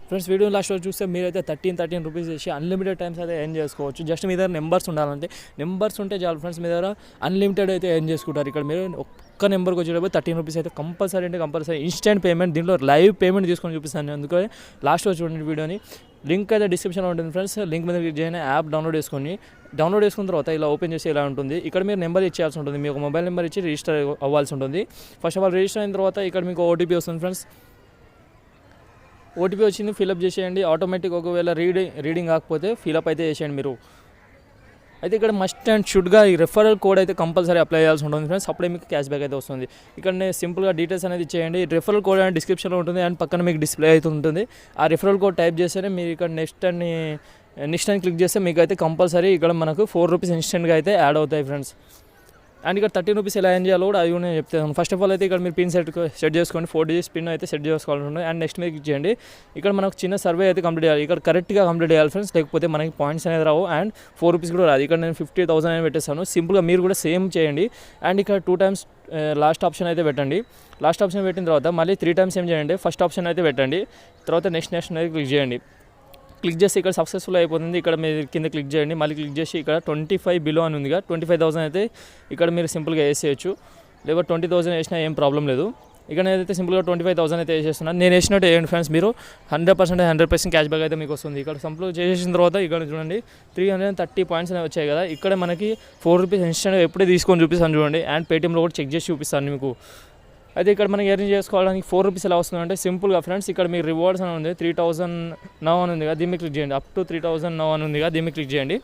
Friends video లాస్ట్లో చూస్తే మీరైతే 13 రూపీస్ చేసి అన్లిమిటెడ్ టైమ్స్ అయితే ఎర్న్ చేసుకోవచ్చు. జస్ట్ మీ దగ్గర నెంబర్స్ ఉండాలంటే, నెంబర్స్ ఉంటే చాలు ఫ్రెండ్స్, మీ దగ్గర అన్లిమిటెడ్ అయితే ఎర్న్ చేసుకుంటారు. ఇక్కడ మీరు ఒక్క నెంబర్కి వచ్చేటప్పుడు 13 రూపీస్ అయితే కంపల్సరీ అంటే కంపల్సరీ ఇన్స్టెంట్ పేమెంట్. దీంట్లో లైవ్ పేమెంట్ తీసుకొని చూపిస్తాను, అందుకే లాస్ట్లో చూడండి వీడియోని. లింక్ అయితే డిస్క్రిప్షన్లో ఉంటుంది ఫ్రెండ్స్, లింక్ మీద క్లిక్ చేయండి. యాప్ డౌన్లోడ్ చేసుకున్న తర్వాత ఇలా ఓపెన్ చేసి ఇలా ఉంటుంది. ఇక్కడ మీరు నెంబర్ ఇచ్చేయాల్సి ఉంటుంది, మీకు మొబైల్ నెంబర్ ఇచ్చి రిజిస్టర్ అవ్వాల్సి ఉంటుంది. ఫస్ట్ ఆఫ్ ఆల్ రిజిస్టర్ అయిన తర్వాత ఇక్కడ మీకు ఓటీపీ వస్తుంది ఫ్రెండ్స్. ఓటీపీ వచ్చింది, ఫిలప్ చేసేయండి. ఆటోమేటిక్ ఒకవేళ రీడింగ్ కాకపోతే ఫిలప్ అయితే చేసేయండి మీరు. అయితే ఇక్కడ మస్ట్ అండ్ షుడ్గా ఈ రెఫరల్ కోడ్ అయితే కంపల్సరీ అప్లై చేయాల్సి ఉంటుంది ఫ్రెండ్స్, అప్పుడే మీకు క్యాష్ బ్యాక్ అయితే వస్తుంది. ఇక్కడ సింపుల్గా డీటెయిల్స్ అనేది ఇచ్చేయండి. రెఫరల్ కోడ్ అనేది డిస్క్రిప్షన్లో ఉంటుంది అండ్ పక్కన మీకు డిస్ప్లే అయితే ఉంటుంది. ఆ రెఫరల్ కోడ్ టైప్ చేస్తేనే మీరు ఇక్కడ నెక్స్ట్ అని క్లిక్ చేస్తే మీకు అయితే కంపల్సరీ ఇక్కడ మనకు 4 రూపీస్ ఇన్స్టెంట్గా అయితే యాడ్ అవుతాయి ఫ్రెండ్స్. అండ్ ఇక్కడ 13 రూపీస్ ఎలా ఏం చేయాలో కూడా అది కూడా నేను చెప్తాను. ఫస్ట్ ఆఫ్ ఆల్ అయితే ఇక్కడ మీరు పిన్ సెట్ చేసుకోండి, 4 digits పిన్ అయితే సెట్ చేసుకోవాల్సి ఉంటుంది. అండ్ నెక్స్ట్ మీరు క్లిక్ చేయండి. ఇక్కడ మనకు చిన్న సర్వే అయితే కంప్లీట్ చేయాలి. ఇక్కడ కరెక్ట్గా కంప్లీట్ చేయాలి ఫ్రెండ్స్, లేకపోతే మనకి పాయింట్స్ అనేది రావు అండ్ 4 రూపీస్ కూడా రాదు. ఇక్కడ నేను 50,000 అని పెట్టేస్తాను. సింపుల్గా మీరు కూడా సేమ్ చేయండి. అండ్ ఇక్కడ 2 times లాస్ట్ ఆప్షన్ అయితే పెట్టండి. లాస్ట్ ఆప్షన్ పెట్టిన తర్వాత మళ్ళీ 3 times ఏం చేయండి, ఫస్ట్ ఆప్షన్ అయితే పెట్టండి. తర్వాత నెక్స్ట్ అనేది క్లిక్ చేయండి. క్లిక్ చేసి ఇక్కడ సక్సెస్ఫుల్ అయిపోతుంది. ఇక్కడ మీరు కింద క్లిక్ చేయండి, మళ్ళీ క్లిక్ చేసి ఇక్కడ 25 బిలో అని ఉందిగా, 25,000 అయితే ఇక్కడ మీరు సింపుల్గా వేసేయచ్చు. లేదా 20,000 వేసినా ఏం ప్రాబ్లం లేదు. ఇక్కడ నేనైతే సింపుల్గా 25,000 అయితే వేసేస్తున్నాను. నేను వేసినట్టు వేయండి ఫ్రెండ్స్, మీరు 100% క్యాష్ బ్యాక్ అయితే మీకు వస్తుంది. ఇక్కడ సింపుల్గా చేసేసిన తర్వాత ఇక్కడ చూడండి 330 పాయింట్స్ అనేవి వచ్చాయి కదా. ఇక్కడ మనకి 4 రూపీస్ ఇన్స్టెంట్ ఎప్పుడే తీసుకొని చూపిస్తాను చూడండి. అండ్ పేటీఎంలో కూడా చెక్ చేసి చూపిస్తాను మీకు. అయితే ఇక్కడ మనకి ఎర్న్ చేసుకోవడానికి 4 రూపీస్ ఎలా వస్తుందంటే సింపుల్గా ఫ్రెండ్స్, ఇక్కడ మీకు రివార్డ్స్ అని ఉంది, 3,000 నౌ అని ఉంది కదా, దీన్ని క్లిక్ చేయండి. అప్ టు 3,000 నౌ అని ఉంది కదా, దీన్ని క్లిక్ చేయండి.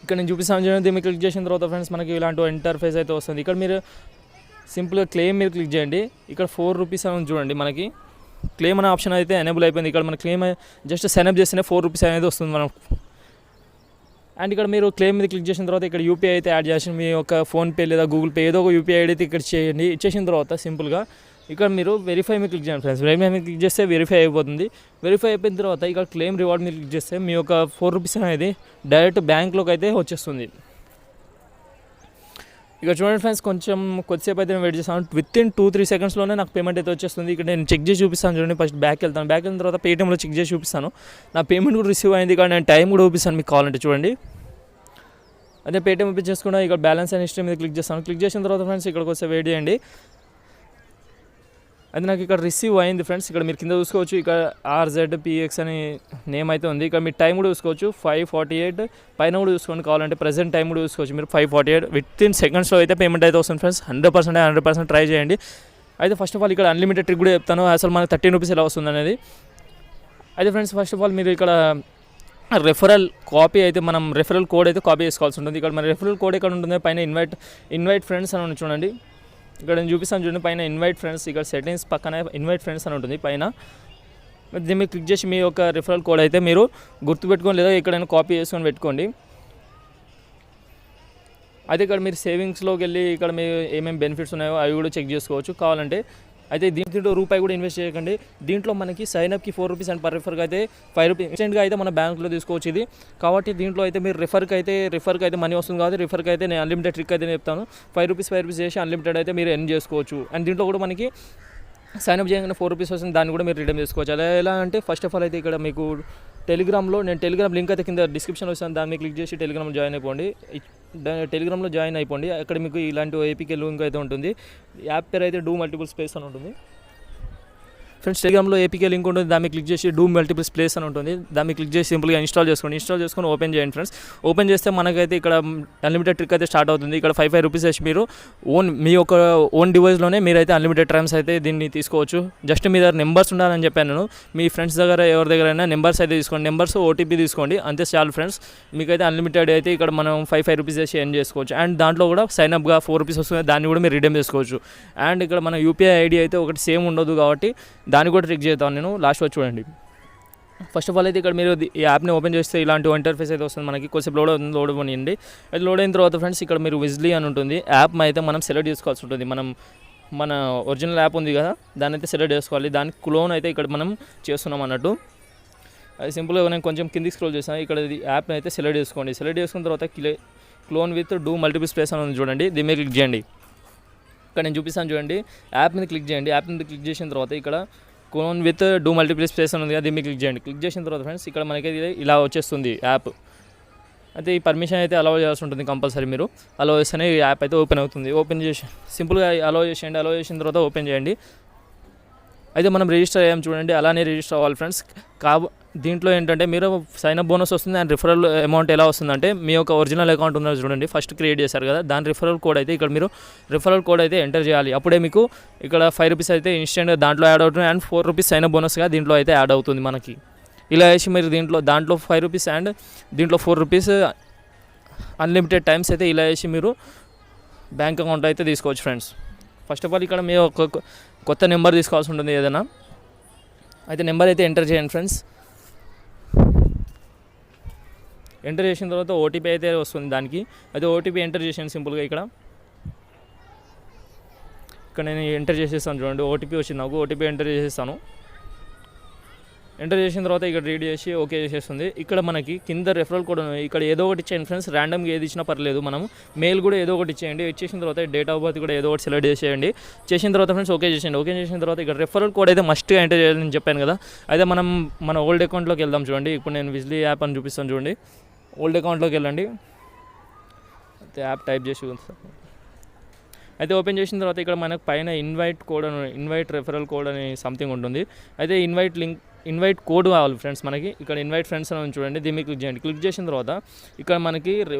ఇక్కడ నేను చూపిస్తాను చూడండి. దీన్ని క్లిక్ చేసిన తర్వాత ఫ్రెండ్స్ మనకి ఇలాంటి ఇంటర్ఫేస్ అయితే వస్తుంది. ఇక్కడ మీరు సింపుల్గా క్లెయిమ్ మీరు క్లిక్ చేయండి. ఇక్కడ 4 రూపీస్ అని చూడండి, మనకి క్లెయిమ్ అనే ఆప్షన్ అయితే ఎనేబుల్ అయిపోయింది. ఇక్కడ మన క్లెయిమ్ జస్ట్ సైన్అప్ చేస్తేనే 4 రూపీస్ అనేది వస్తుంది మనం. అండ్ ఇక్కడ మీరు క్లెయిమ్ మీద క్లిక్ చేసిన తర్వాత ఇక్కడ యూపీఐ అయితే యాడ్ చేసి మీ యొక్క ఫోన్పే లేదా గూగుల్ పే ఏదో ఒక యూపీఐ ఐడి అయితే ఇక్కడ చేయండి. ఇచ్చేసిన తర్వాత సింపుల్గా ఇక్కడ మీరు వెరిఫై మీద క్లిక్ చేయండి ఫ్రెండ్స్. వెరిఫై మీద క్లిక్ చేస్తే వెరిఫై అయిపోతుంది. వెరిఫై అయిపోయిన తర్వాత ఇక్కడ క్లెయిమ్ రివార్డ్ మీద క్లిక్ చేస్తే మీ యొక్క 4 రూపీస్ అనేది డైరెక్ట్ బ్యాంక్లోకి అయితే వచ్చేస్తుంది. ఇక చూడండి ఫ్రెండ్స్, కొద్దిసేపు అయితే నేను వెయిట్ చేస్తాను. వితిన్ 2-3 సెకండ్స్లోనే నాకు పేమెంట్ అయితే వచ్చేస్తుంది. ఇక్కడ నేను చెక్ చేసి చూపిస్తాను చూడండి. ఫస్ట్ బ్యాక్ వెళ్తాను, బ్యాక్ వెళ్ళిన తర్వాత పేటీఎంలో చెక్ చేసి చూపిస్తాను. నా పేమెంట్ కూడా రిసీవ్ అయింది. ఇక్కడ నేను టైం కూడా చూపిస్తాను మీకు కావాలంటే చూడండి. అదే పేటీఎం ఓపెన్ చేసుకున్నా ఇక్కడ బ్యాలెన్స్ అండ్ హిస్టరీ మీద క్లిక్ చేస్తాను. క్లిక్ చేసిన తర్వాత ఫ్రెండ్స్ ఇక్కడికి వస్తే వెయిట్ చేయండి. అది నాకు ఇక్కడ రిసీవ్ అయింది ఫ్రెండ్స్. ఇక్కడ మీరు కింద చూసుకోవచ్చు, ఇక్కడ RZPX అని నేమ్ అయితే ఉంది. ఇక్కడ మీరు టైం కూడా చూసుకోవచ్చు 5:48. పైన కూడా చూసుకోండి కావాలంటే, ప్రజెంట్ టైం కూడా చూసుకోవచ్చు మీరు 5:48. వితిన్ సెకండ్స్లో అయితే పేమెంట్ అయితే వస్తుంది ఫ్రెండ్స్. 100% ట్రై చేయండి. అయితే ఫస్ట్ ఆఫ్ ఆల్ ఇక్కడ అన్లిమిటెడ్ ట్రిక్ కూడా చెప్తాను, అసలు మనకు 13 రూపీస్ ఎలా వస్తుంది అనేది. అయితే ఫ్రెండ్స్ ఫస్ట్ ఆఫ్ ఆల్ మీరు ఇక్కడ రెఫరల్ కోడ్ అయితే కాపీ చేసుకోవాల్సి ఉంటుంది. ఇక్కడ మన రెఫరల్ కోడ్ ఎక్కడ ఉంటుంది, పైన ఇన్వైట్ ఫ్రెండ్స్ అని చూడండి. ఇక్కడ నేను చూపిస్తాను చూడండి, పైన ఇన్వైట్ ఫ్రెండ్స్, ఇక్కడ సెట్టింగ్స్ పక్కన ఇన్వైట్ ఫ్రెండ్స్ అని ఉంటుంది పైన. దీన్ని మీరు క్లిక్ చేసి మీ యొక్క రెఫరల్ కోడ్ అయితే మీరు గుర్తుపెట్టుకోండి, లేదా ఎక్కడైనా కాపీ చేసుకొని పెట్టుకోండి. అయితే ఇక్కడ మీరు సేవింగ్స్లోకి వెళ్ళి ఇక్కడ మీరు ఏమేమి బెనిఫిట్స్ ఉన్నాయో అవి కూడా చెక్ చేసుకోవచ్చు కావాలంటే. అయితే దీంట్లో రూపాయి కూడా ఇన్వెస్ట్ చేయకండి. దీంట్లో మనకి సైన్అప్కి 4 రూపీస్ అండ్ పర్ రిఫర్కి అయితే 5 రూపీస్ ఇన్స్టెంట్గా అయితే మన బ్యాంక్లో తీసుకోవచ్చు ఇది. కాబట్టి దీంట్లో అయితే మీరు రిఫర్కి అయితే మనీ వస్తుంది కాబట్టి రిఫర్కి అయితే నేను అన్లిమిటెడ్ ట్రిక్ అయితే చెప్తాను. 5 రూపీస్ చేసి అన్లిమిటెడ్ అయితే మీరు ఎర్న్ చేసుకోవచ్చు. అండ్ దీంట్లో కూడా మనకి సైన్అప్ చేయగానే 4 రూపీస్ వస్తుంది, దాన్ని కూడా మీరు రిడీమ్ చేసుకోవచ్చు. అలా ఎలా అంటే ఫస్ట్ ఆఫ్ ఆల్ అయితే ఇక్కడ మీకు టెలిగ్రామ్ లింక్ అయితే కింద డిస్క్రిప్షన్లో వస్తాను, దాన్ని క్లిక్ చేసి టెలిగ్రామ్లో జాయిన్ అయిపోండి. టెలిగ్రామ్లో జాయిన్ అయిపోండి. అక్కడ మీకు ఇలాంటి ఏపీకే లింక్ అయితే ఉంటుంది. యాప్ పేరు అయితే డూ మల్టిపుల్ స్పేస్ అని ఉంటుంది ఫ్రెండ్స్. టెలిగ్రామ్లో ఏపీకే లింక్ ఉంటుంది, దాన్ని క్లిక్ చేసి డూ మల్టిపుల్ స్పేస్ అని ఉంటుంది, దాన్ని క్లిక్ చేసి సింపుల్గా ఇన్స్టాల్ చేసుకొని ఓపెన్ చేయండి ఫ్రెండ్స్. ఓపెన్ చేస్తే మనకైతే ఇక్కడ అన్లిమిటెడ్ ట్రిక్ అయితే స్టార్ట్ అవుతుంది. ఇక్కడ 5 రూపీస్ వేసి మీరు మీ యొక్క ఓన్ డివైస్లోనే మీరైతే అన్లిమిటెడ్ టైమ్స్ అయితే దీన్ని తీసుకోవచ్చు. జస్ట్ మీ దగ్గర నెంబర్స్ ఉండాలని చెప్పాను నేను. మీ ఫ్రెండ్స్ దగ్గర ఎవరి దగ్గర అయినా నెంబర్స్ అయితే తీసుకోండి, నెంబర్స్ ఓటీపీ తీసుకోండి, అంతే చాలు ఫ్రెండ్స్. మీకైతే అన్లిమిటెడ్ అయితే ఇక్కడ మనం 5 రూపీస్ వేసి ఎర్న్ చేసుకోవచ్చు. అండ్ దాంట్లో కూడా సైన్అప్గా 4 రూపీస్ వస్తుంది, దాన్ని కూడా మీరు రిడీమ్ చేసుకోవచ్చు. అండ్ ఇక్కడ మన యూపీఐ ఐడి అయితే ఒకటి సేమ్ ఉండదు కాబట్టి దాన్ని కూడా ట్రిక్ చేద్దాం నేను. లాస్ట్లో చూడండి. ఫస్ట్ ఆఫ్ ఆల్ అయితే ఇక్కడ మీరు ఈ యాప్ని ఓపెన్ చేస్తే ఇలాంటి ఇంటర్ఫేస్ అయితే వస్తుంది మనకి. కొంచెం లోడ్ అవ్వండి. అది లోడ్ అయిన తర్వాత ఫ్రెండ్స్ ఇక్కడ మీరు విజ్లీ అని ఉంటుంది, యాప్ అయితే మనం సెలెక్ట్ చేసుకోవాల్సి ఉంటుంది. మన ఒరిజినల్ యాప్ ఉంది కదా, దాన్ని అయితే సెలెక్ట్ చేసుకోవాలి. దానికి క్లోన్ అయితే ఇక్కడ మనం చేస్తున్నాం అన్నట్టు. అది సింపుల్గా నేను కొంచెం కిందికి స్క్రోల్ చేస్తాను. ఇక్కడ యాప్ని అయితే సెలెక్ట్ చేసుకోండి. సెలెక్ట్ చేసుకున్న తర్వాత clone with do multiple space అని ఉంది చూడండి, దీని మీద క్లిక్ చేయండి. ఇక్కడ నేను చూపిస్తాను చూడండి, యాప్ మీద క్లిక్ చేయండి. యాప్ మీద క్లిక్ చేసిన తర్వాత ఇక్కడ cone with do multiplate space అని ఉంది కదా, దీన్ని క్లిక్ చేయండి. క్లిక్ చేసిన తర్వాత ఫ్రెండ్స్ ఇక్కడ మనకి ఇలా వచ్చేస్తుంది యాప్. అయితే ఈ పర్మిషన్ అయితే అలౌ చేయాల్సి ఉంటుంది కంపల్సరీ. మీరు అలౌ చేస్తేనే ఈ యాప్ అయితే ఓపెన్ అవుతుంది. ఓపెన్ చేసి సింపుల్గా అలౌ చేసేయండి. అలౌ చేసిన తర్వాత ఓపెన్ చేయండి. అయితే మనం రిజిస్టర్ అయ్యాం చూడండి, అలానే రిజిస్టర్ అవ్వాలి ఫ్రెండ్స్. దీంట్లో ఏంటంటే మీరు సైన్ అప్ బోనస్ వస్తుంది అండ్ రిఫరల్ అమౌంట్ ఎలా వస్తుందంటే మీ యొక్క ఒరిజినల్ అకౌంట్ ఉన్నది చూడండి, ఫస్ట్ క్రియేట్ చేశారు కదా, దాని రిఫరల్ కోడ్ అయితే ఇక్కడ మీరు రిఫరల్ కోడ్ అయితే ఎంటర్ చేయాలి. అప్పుడే మీకు ఇక్కడ 5 రూపీస్ అయితే ఇన్స్టెంట్గా దాంట్లో యాడ్ అవుతుంది అండ్ 4 రూపీస్ సైన్ అప్ బోనస్గా దీంట్లో అయితే యాడ్ అవుతుంది మనకి. ఇలా వేసి మీరు దాంట్లో 5 రూపీస్ అండ్ దీంట్లో 4 రూపీస్ అన్లిమిటెడ్ టైమ్స్ అయితే ఇలా వేసి మీరు బ్యాంక్ అకౌంట్ అయితే తీసుకోవచ్చు ఫ్రెండ్స్. ఫస్ట్ ఆఫ్ ఆల్ ఇక్కడ మీ ఒక కొత్త నెంబర్ తీసుకోవాల్సి ఉంటుంది ఏదైనా. అయితే నెంబర్ అయితే ఎంటర్ చేయండి ఫ్రెండ్స్. ఎంటర్ చేసిన తర్వాత ఓటీపీ అయితే వస్తుంది దానికి. అయితే ఓటీపీ ఎంటర్ చేసాను సింపుల్గా ఇక్కడ నేను ఎంటర్ చేసేస్తాను చూడండి. ఓటీపీ వచ్చింది నాకు, ఓటీపీ ఎంటర్ చేసేస్తాను. ఎంటర్ చేసిన తర్వాత ఇక్కడ రీడ్ చేసి ఓకే చేసేస్తుంది. ఇక్కడ మనకి కింద రెఫరల్ కోడ్ ఇక్కడ ఏదో ఒకటి ఇచ్చేయండి ఫ్రెండ్స్. ర్యాండమ్గా ఏది ఇచ్చినా పర్లేదు, మనం మెయిల్ కూడా ఏదో ఒకటి ఇచ్చేయండి. ఇచ్చేసిన తర్వాత డేట్ ఆఫ్ బర్త్ కూడా ఏదో ఒకటి సెలెక్ట్ చేసేయండి. చేసిన తర్వాత ఫ్రెండ్స్ ఓకే చేసేయండి. ఓకే చేసిన తర్వాత ఇక్కడ రెఫరల్ కోడ్ అయితే మస్ట్గా ఎంటర్ చేయాలని చెప్పాను కదా. అయితే మనం మన ఓల్డ్ అకౌంట్లోకి వెళ్దాం చూడండి. ఇప్పుడు నేను విజ్లీ యాప్ అని చూపిస్తాను చూడండి. ఓల్డ్ అకౌంట్లోకి వెళ్ళండి. అయితే యాప్ టైప్ చేసి అయితే ఓపెన్ చేసిన తర్వాత ఇక్కడ మనకు పైన ఇన్వైట్ రెఫరల్ కోడ్ అని సంథింగ్ ఉంటుంది. అయితే ఇన్వైట్ కోడ్ కావాలి ఫ్రెండ్స్ మనకి. ఇక్కడ ఇన్వైట్ ఫ్రెండ్స్ అని చూడండి, దీన్ని క్లిక్ చేయండి. క్లిక్ చేసిన తర్వాత ఇక్కడ మనకి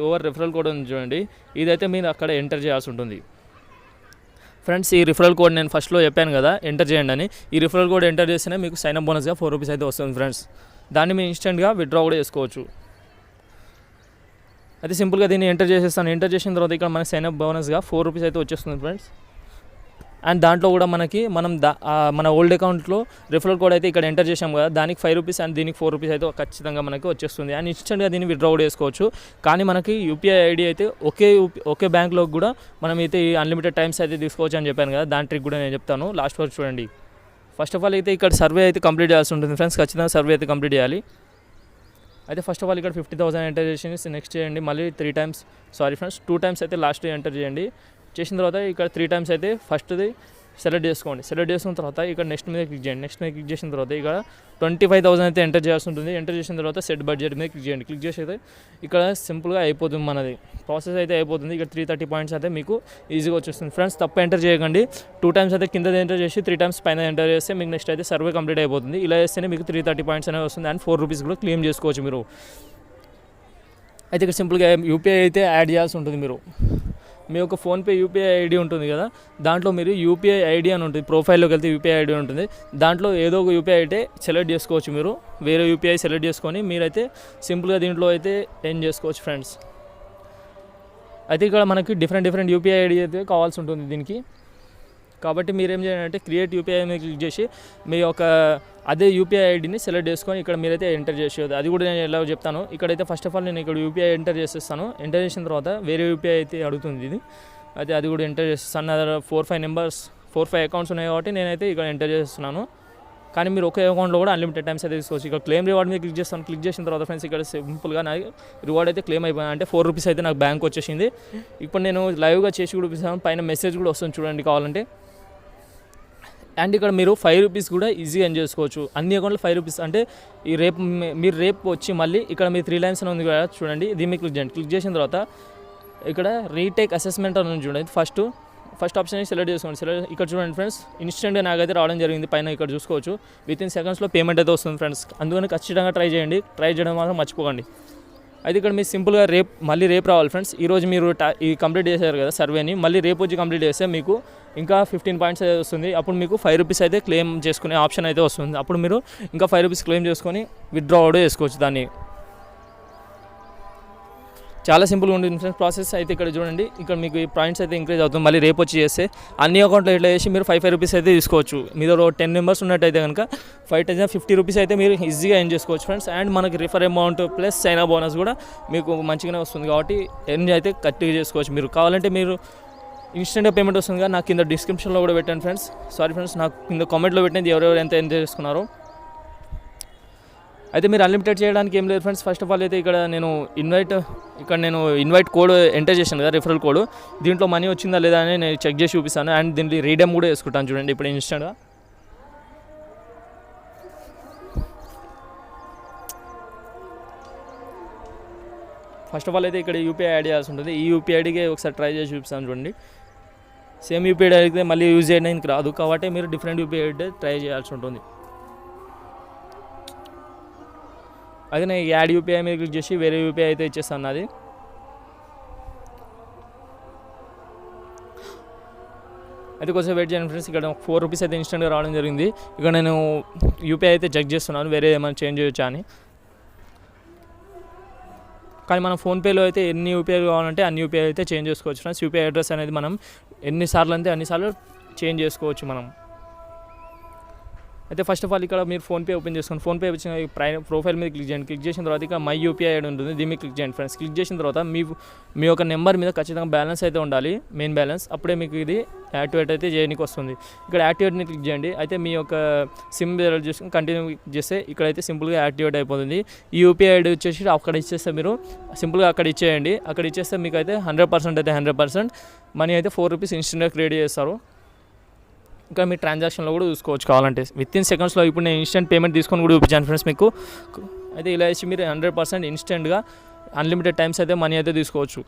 రెఫరల్ కోడ్ ఉంది చూడండి, ఇదైతే మీరు అక్కడ ఎంటర్ చేయాల్సి ఉంటుంది ఫ్రెండ్స్. ఈ రిఫరల్ కోడ్ నేను ఫస్ట్లో చెప్పాను కదా ఎంటర్ చేయండి అని. ఈ రిఫరల్ కోడ్ ఎంటర్ చేస్తేనే మీకు సైన్ అప్ బోనస్గా 4 రూపీస్ అయితే వస్తుంది ఫ్రెండ్స్. దాన్ని మీరు ఇన్స్టెంట్గా విత్డ్రా కూడా చేసుకోవచ్చు. అయితే సింపుల్గా దీన్ని ఎంటర్ చేసేస్తాను. ఎంటర్ చేసిన తర్వాత ఇక్కడ మనకి సైన్ అప్ బోనస్గా 4 రూపీస్ అయితే వచ్చేస్తుంది ఫ్రెండ్స్. అండ్ దాంట్లో కూడా మనకి మన ఓల్డ్ అకౌంట్లో రిఫరల్ కోడ్ అయితే ఇక్కడ ఎంటర్ చేసాం కదా, దానికి 5 రూపీస్ అండ్ దీనికి 4 రూపీస్ అయితే ఖచ్చితంగా మనకి వచ్చేస్తుంది. అండ్ ఇన్స్టెంట్గా దీన్ని విత్డ్రా కూడా చేసుకోవచ్చు. కానీ మనకి యూపీఐ ఐడి అయితే ఒకే బ్యాంక్లో కూడా మనం అయితే ఈ అన్లిమిటెడ్ టైమ్స్ అయితే తీసుకోవచ్చు అని చెప్పాను కదా, దాని ట్రిక్ కూడా నేను చెప్తాను. లాస్ట్ వరకు చూడండి. ఫస్ట్ ఆఫ్ ఆల్ అయితే ఇక్కడ సర్వే అయితే కంప్లీట్ చేయాల్సి ఉంటుంది ఫ్రెండ్స్. ఖచ్చితంగా సర్వే అయితే కంప్లీట్ చేయాలి. అయితే ఫస్ట్ ఆఫ్ ఆల్ ఇక్కడ 50,000 ఎంటర్ చేసి నెక్స్ట్ చేయండి. మళ్ళీ 3 టైమ్స్ 2 టైమ్స్ అయితే లాస్ట్ ఎంటర్ చేయండి. చేసిన తర్వాత ఇక్కడ 3 టైమ్స్ అయితే ఫస్ట్ది సెలెక్ట్ చేసుకోండి. సెలెక్ట్ చేసుకున్న తర్వాత ఇక్కడ నెక్స్ట్ మీద క్లిక్ చేయండి. నెక్స్ట్ మీద క్లిక్ చేసిన తర్వాత ఇక్కడ 25,000 అయితే ఎంటర్ చేయాల్సి ఉంటుంది. ఎంటర్ చేసిన తర్వాత సెట్ బడ్జెట్ మీద క్లిక్ చేయండి. క్లిక్ చేసి అయితే ఇక్కడ సింపుల్గా అయిపోతుంది, మనది ప్రాసెస్ అయితే అయిపోతుంది. ఇక్కడ 330 పాయింట్స్ అయితే మీకు ఈజీగా వచ్చేస్తుంది ఫ్రెండ్స్. తప్ప ఎంటర్ చేయకండి. 2 టైమ్స్ అయితే కింద ఎంటర్ చేసి 3 టైమ్స్ పైన ఎంటర్ చేస్తే మీకు నెక్స్ట్ అయితే సర్వే కంప్లీట్ అయిపోతుంది. ఇలా చేస్తేనే మీకు 330 పాయింట్స్ అనేవి వస్తుంది అండ్ 4 రూపీస్ కూడా క్లెయిమ్ చేసుకోవచ్చు మీరు. అయితే ఇక్కడ సింపుల్గా యూపీఐ అయితే యాడ్ చేయాల్సి ఉంటుంది. మీరు మీ యొక్క ఫోన్పే యూపీఐ ఐడి ఉంటుంది కదా, దాంట్లో మీరు యూపీఐ ఐడి అని ఉంటుంది. ప్రొఫైల్లోకి వెళ్తే యూపీఐ ఐడి ఉంటుంది. దాంట్లో ఏదో ఒక యూపీఐ అయితే సెలెక్ట్ చేసుకోవచ్చు. మీరు వేరే యూపీఐ సెలెక్ట్ చేసుకొని మీరైతే సింపుల్గా దీంట్లో అయితే ఏం చేసుకోవచ్చు ఫ్రెండ్స్. అయితే ఇక్కడ మనకి డిఫరెంట్ యూపీఐ ఐడి అయితే కావాల్సి ఉంటుంది దీనికి. కాబట్టి మీరు ఏం చేయాలంటే క్రియేట్ యూపీఐ మీద క్లిక్ చేసి మీ యొక్క అదే యూపీఐ ఐడిని సెలెక్ట్ చేసుకొని ఇక్కడ మీరైతే ఎంటర్ చేసేది. అది కూడా నేను ఎలా చెప్తాను. ఇక్కడైతే ఫస్ట్ ఆఫ్ ఆల్ నేను ఇక్కడ యూపీఐ ఎంటర్ చేసేస్తాను. ఎంటర్ చేసిన తర్వాత వేరే యూపీఐ అయితే అడుగుతుంది ఇది. అయితే అది కూడా ఎంటర్ చేసేస్తాను. నా దగ్గర 4-5 అకౌంట్స్ ఉన్నాయి కాబట్టి నేనైతే ఇక్కడ ఎంటర్ చేస్తున్నాను. కానీ మీరు ఒకే అకౌంట్లో కూడా అన్లిమిటెడ్ టైమ్స్ అయితే తీసుకోవచ్చు. ఇక్కడ క్లెయిమ్ రివార్డ్ మీద క్లిక్ చేస్తాను. క్లిక్ చేసిన తర్వాత ఫ్రెండ్స్ ఇక్కడ సింపుల్గా నాకు రివార్డ్ అయితే క్లెయిమ్ అయిపోయింది. అంటే 4 రూపీస్ అయితే నాకు బ్యాంక్ వచ్చేసింది. ఇప్పుడు నేను లైవ్గా చేసి కూడా చూపిస్తాను. పైన మెసేజ్ కూడా వస్తుంది చూడండి కావాలంటే. అండ్ ఇక్కడ మీరు 5 రూపీస్ కూడా ఈజీగా ఎంజాయ్ చేసుకోవచ్చు. అన్ని అకౌంట్లో 5 రూపీస్ అంటే మీరు రేపు వచ్చి మళ్ళీ ఇక్కడ మీరు 3 లైన్స్ అని ఉంది కదా చూడండి, దీన్ని క్లిక్ చేయండి. క్లిక్ చేసిన తర్వాత ఇక్కడ రీటేక్ అసెస్మెంట్ అని చూడండి. ఫస్ట్ ఆప్షన్ సెలెక్ట్ చేసుకోండి. ఇక్కడ చూడండి ఫ్రెండ్స్, ఇన్స్టెంట్గా నాకైతే రావడం జరిగింది. పైన ఇక్కడ చూసుకోవచ్చు వితిన్ సెకండ్స్లో పేమెంట్ అయితే వస్తుంది ఫ్రెండ్స్. అందుకని ఖచ్చితంగా ట్రై చేయండి. ట్రై చేయడం మాత్రం మర్చిపోకండి. అయితే ఇక్కడ మీరు సింపుల్గా మళ్ళీ రేపు రావాలి ఫ్రెండ్స్. ఈరోజు మీరు ఈ కంప్లీట్ చేశారు కదా సర్వేని, మళ్ళీ రేపు వచ్చి కంప్లీట్ చేస్తే మీకు ఇంకా 15 పాయింట్స్ అయితే వస్తుంది. అప్పుడు మీకు 5 రూపీస్ అయితే క్లెయిమ్ చేసుకునే ఆప్షన్ అయితే వస్తుంది. అప్పుడు మీరు ఇంకా 5 రూపీస్ క్లెయిమ్ చేసుకొని విత్డ్రా కూడా చేసుకోవచ్చు దాన్ని. చాలా సింపుల్గా ఉంటుంది ఫ్రెండ్స్ ప్రాసెస్. అయితే ఇక్కడ చూడండి, ఇక్కడ మీకు ఈ పాయింట్స్ అయితే ఇంక్రీజ్ అవుతుంది. మళ్ళీ రేపు వచ్చి చేస్తే అన్ని అకౌంట్లో ఇట్లా చేసి మీరు 5 రూపీస్ అయితే తీసుకోవచ్చు. మీరు 10 మెంబర్స్ ఉన్నట్టయితే కనుక 50 రూపీస్ అయితే మీరు ఈజీగా ఎర్న్ చేసుకోవచ్చు ఫ్రెండ్స్. అండ్ మనకి refer amount plus sign up bonus కూడా మీకు మంచిగానే వస్తుంది. కాబట్టి ఎర్న్ అయితే గట్టిగా చేసుకోవచ్చు. మీరు కావాలంటే మీరు ఇన్స్టెంట్గా పేమెంట్ వస్తుంది కదా, నాకు కింద డిస్క్రిప్షన్లో కూడా పెట్టండి ఫ్రెండ్స్. సారీ ఫ్రెండ్స్, నాకు కింద కామెంట్లో పెట్టినది ఎవరెవరు ఎంత ఎంజాయ్ చేసుకున్నారో. అయితే మీరు అన్లిమిటెడ్ చేయడానికి ఏం లేదు ఫ్రెండ్స్. ఫస్ట్ ఆఫ్ ఆల్ అయితే ఇక్కడ నేను ఇన్వైట్ కోడ్ ఎంటర్ చేశాను కదా, రిఫరల్ కోడ్. దీంట్లో మనీ వచ్చిందా లేదా అని నేను చెక్ చేసి చూపిస్తాను. అండ్ దీంట్లో రీడెమ్ కూడా వేసుకుంటాను చూడండి ఇప్పుడు ఇన్స్టెంట్గా. ఫస్ట్ ఆఫ్ ఆల్ అయితే ఇక్కడ యూపీఐ యాడ్ చేయాల్సి ఉంటుంది. ఈ యూపీఐ ఐడికి ఒకసారి ట్రై చేసి చూపిస్తాను చూడండి. సేమ్ యూపీఐ అయితే మళ్ళీ యూజ్ చేయడానికి రాదు, కాబట్టి మీరు డిఫరెంట్ యూపీఐ ఐడి ట్రై చేయాల్సి ఉంటుంది. అదే నేను యాడ్ యూపీఐ మీద క్లిక్ చేసి వేరే యూపీఐ అయితే ఇచ్చేస్తాను నాది. అయితే కొంచెం వెయిట్ చేయండి ఫ్రెండ్స్. ఇక్కడ 4 రూపీస్ అయితే ఇన్స్టెంట్గా రావడం జరిగింది. ఇక్కడ నేను యూపీఐ అయితే చెక్ చేస్తున్నాను వేరే ఏమైనా చేంజ్ చేయొచ్చా అని. కానీ మనం ఫోన్పేలో అయితే ఎన్ని యూపీఐ కావాలంటే అన్ని యూపీఐ అయితే చేంజ్ చేసుకోవచ్చు ఫ్రెండ్స్. యూపీఐ అడ్రస్ అనేది మనం ఎన్నిసార్లు అంటే అన్నిసార్లు చేంజ్ చేసుకోవచ్చు మనం. అయితే ఫస్ట్ ఆఫ్ ఆల్ ఇక్కడ మీరు ఫోన్పే ఓపెన్ చేసుకోండి. ఫోన్పే వచ్చిన ప్రొఫైల్ మీద క్లిక్ చేయండి. క్లిక్ చేసిన తర్వాత ఇక్కడ మై యూపీఐ ఐడి ఉంటుంది, దీని మీద క్లిక్ చేయండి ఫ్రెండ్స్. క్లిక్ చేసిన తర్వాత మీ యొక్క నెంబర్ మీద ఖచ్చితంగా బ్యాలెన్స్ అయితే ఉండాలి, మెయిన్ బ్యాలెన్స్. అప్పుడే మీకు ఇది యాక్టివేట్ అయితే చేయడానికి వస్తుంది. ఇక్కడ యాక్టివేట్ని క్లిక్ చేయండి. అయితే మీ యొక్క సిమ్ చేసుకుని కంటిన్యూ చేస్తే ఇక్కడైతే సింపుల్గా యాక్టివేట్ అయిపోతుంది. ఈ యూపీఐ ఐడి వచ్చేసి అక్కడ ఇచ్చేస్తే మీరు సింపుల్గా అక్కడ ఇచ్చేయండి. అక్కడ ఇచ్చేస్తే మీకు అయితే 100% అయితే 100% మనీ అయితే 4 రూపీస్ ఇన్స్టెంట్గా క్రియేట్ చేస్తారు. ఇంకా మీ ట్రాన్సాక్షన్లో కూడా చూసుకోవచ్చు కావాలంటే వితిన్ సెకండ్స్లో. ఇప్పుడు నేను ఇన్స్టెంట్ పేమెంట్ తీసుకొని కూడా చూపించాను ఫ్రెండ్స్ మీకు. అయితే ఇలా ఇచ్చి మీరు 100% ఇన్స్టెంట్గా అన్లిమిటెడ్ టైమ్స్ అయితే మనీ అయితే తీసుకోవచ్చు.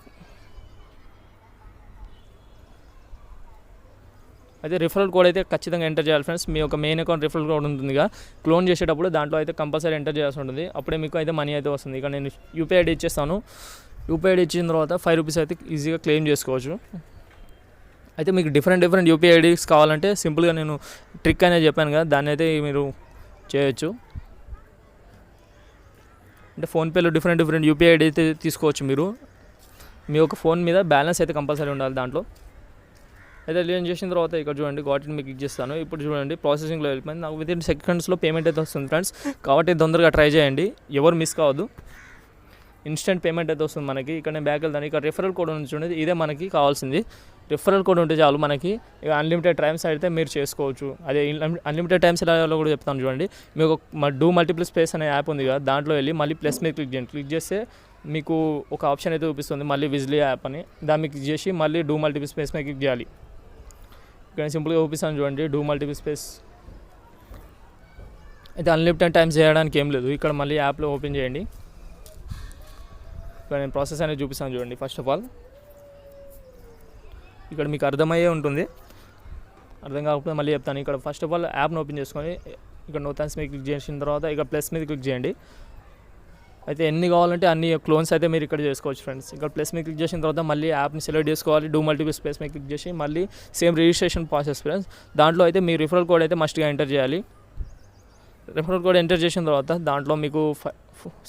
అయితే రిఫరల్ కోడ్ అయితే ఖచ్చితంగా ఎంటర్ చేయాలి ఫ్రెండ్స్. మీ యొక్క మెయిన్ అకౌంట్ రిఫరల్ కోడ్ ఉంటుందిగా, క్లోన్ చేసేటప్పుడు దాంట్లో అయితే కంపల్సరీ ఎంటర్ చేయాల్సి ఉంటుంది. అప్పుడే మీకు అయితే మనీ అయితే వస్తుంది. ఇక నేను యూపీఐ ఐడి ఇచ్చేస్తాను. యూపీఐ ఐడి ఇచ్చిన తర్వాత 5 రూపీస్ అయితే ఈజీగా క్లెయిమ్ చేసుకోవచ్చు. అయితే మీకు డిఫరెంట్ యూపీఐ ఐడీస్ కావాలంటే సింపుల్గా నేను ట్రిక్ అనేది చెప్పాను కదా, దాన్ని అయితే మీరు చేయొచ్చు. అంటే ఫోన్పేలో డిఫరెంట్ యూపీఐ ఐడి అయితే తీసుకోవచ్చు మీరు. మీ యొక్క ఫోన్ మీద బ్యాలెన్స్ అయితే కంపల్సరీ ఉండాలి దాంట్లో. అయితే రిలీజ్ చేసిన తర్వాత ఇక్కడ చూడండి గాట్ మీకు క్లిక్ చేస్తాను. ఇప్పుడు చూడండి ప్రాసెసింగ్లో వెళ్ళిపోయింది. నాకు వితిన్ సెకండ్స్లో పేమెంట్ అయితే వస్తుంది ఫ్రెండ్స్. కాబట్టి తొందరగా ట్రై చేయండి, ఎవరు మిస్ కావద్దు. ఇన్స్టెంట్ పేమెంట్ అయితే వస్తుంది మనకి. ఇక్కడ నేను బ్యాక్ వెళ్తాను. ఇక్కడ రిఫరల్ కోడ్ ఉంది చూడండి, ఇదే మనకి కావాల్సింది. రిఫరల్ కోడ్ ఉంటే చాలు మనకి. ఇక అన్లిమిటెడ్ టైమ్స్ అయితే మీరు చేసుకోవచ్చు. అదే అన్లిమిటెడ్ టైమ్స్ ఎలా కూడా చెప్తాను చూడండి. మీకు డూ మల్టిపుల్ స్పేస్ అనే యాప్ ఉంది కదా, దాంట్లో వెళ్ళి మళ్ళీ ప్లస్ మీద క్లిక్ చేయండి. క్లిక్ చేస్తే మీకు ఒక ఆప్షన్ అయితే చూపిస్తుంది మళ్ళీ విజ్లీ యాప్ అని. దాన్ని క్లిక్ చేసి మళ్ళీ డూ మల్టిపుల్ స్పేస్ మీద క్లిక్ చేయాలి. ఇక్కడ సింపుల్గా చూపిస్తాను చూడండి, డూ మల్టిపుల్ స్పేస్. అయితే అన్లిమిటెడ్ టైమ్స్ చేయడానికి ఏం లేదు. ఇక్కడ మళ్ళీ యాప్లో ఓపెన్ చేయండి. ఇక్కడ నేను ప్రాసెస్ అనేది చూపిస్తాను చూడండి. ఫస్ట్ ఆఫ్ ఆల్ ఇక్కడ మీకు అర్థమయ్యే ఉంటుంది, అర్థం కాకపోతే మళ్ళీ చెప్తాను. ఇక్కడ ఫస్ట్ ఆఫ్ ఆల్ యాప్ని ఓపెన్ చేసుకొని ఇక్కడ నో థాంక్స్ మీద క్లిక్ చేసిన తర్వాత ఇక్కడ ప్లస్ మీద క్లిక్ చేయండి. అయితే ఎన్ని కావాలంటే అన్ని క్లోన్స్ అయితే మీరు ఇక్కడ చేసుకోవచ్చు ఫ్రెండ్స్. ఇక్కడ ప్లస్ మీద క్లిక్ చేసిన తర్వాత మళ్ళీ యాప్ని సెలెక్ట్ చేసుకోవాలి. డూ మల్టిపుల్ స్పేస్ మీద క్లిక్ చేసి మళ్ళీ సేమ్ రిజిస్ట్రేషన్ ప్రాసెస్ ఫ్రెండ్స్. దాంట్లో అయితే మీ రిఫరల్ కోడ్ అయితే మస్ట్గా ఎంటర్ చేయాలి. రిఫరల్ కోడ్ ఎంటర్ చేసిన తర్వాత దాంట్లో మీకు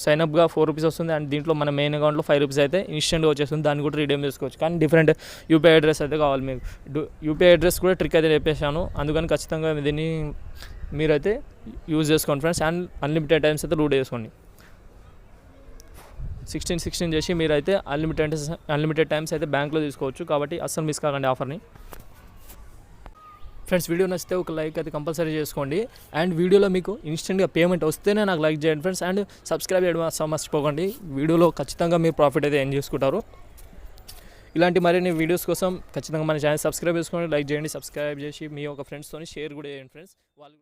సైన్అప్గా 4 రూపీస్ వస్తుంది. అండ్ దీంట్లో మన మెయిన్ అకౌంట్లో 5 రూపీస్ అయితే ఇన్స్టెంట్గా వచ్చేస్తుంది. దాన్ని కూడా రిడీమ్ చేసుకోవచ్చు. కానీ డిఫరెంట్ యూపీఐ అడ్రస్ అయితే కావాలి మీకు. యూపీఐ అడ్రస్ కూడా ట్రిక్ అయితే చెప్పేసాను, అందుకని ఖచ్చితంగా దీన్ని మీరైతే యూజ్ చేసుకోండి ఫ్రెండ్స్. అండ్ అన్లిమిటెడ్ టైమ్స్ అయితే రూట్ చేసుకోండి. 16 చేసి మీరైతే అన్లిమిటెడ్ టైమ్స్ అయితే బ్యాంక్లో తీసుకోవచ్చు. కాబట్టి అస్సలు మిస్ కాకండి ఆఫర్ని. ఫ్రెండ్స్ వీడియో నచ్చితే ఒక లైక్ అయితే కంపల్సరీ చేసుకోండి. అండ్ వీడియోలో మీకు ఇన్స్టెంట్గా పేమెంట్ వస్తేనే నాకు లైక్ చేయండి ఫ్రెండ్స్. అండ్ సబ్స్క్రైబ్ చేయడం అసలు మర్చిపోకండి. వీడియోలో ఖచ్చితంగా మీరు ప్రాఫిట్ అయితే ఎర్న్ చేసుకుంటారు. ఇలాంటి మరిన్ని వీడియోస్ కోసం ఖచ్చితంగా మన ఛానల్ సబ్స్క్రైబ్ చేసుకోండి, లైక్ చేయండి. సబ్స్క్రైబ్ చేసి మీ యొక్క ఫ్రెండ్స్తో షేర్ కూడా చేయండి ఫ్రెండ్స్. వాళ్ళు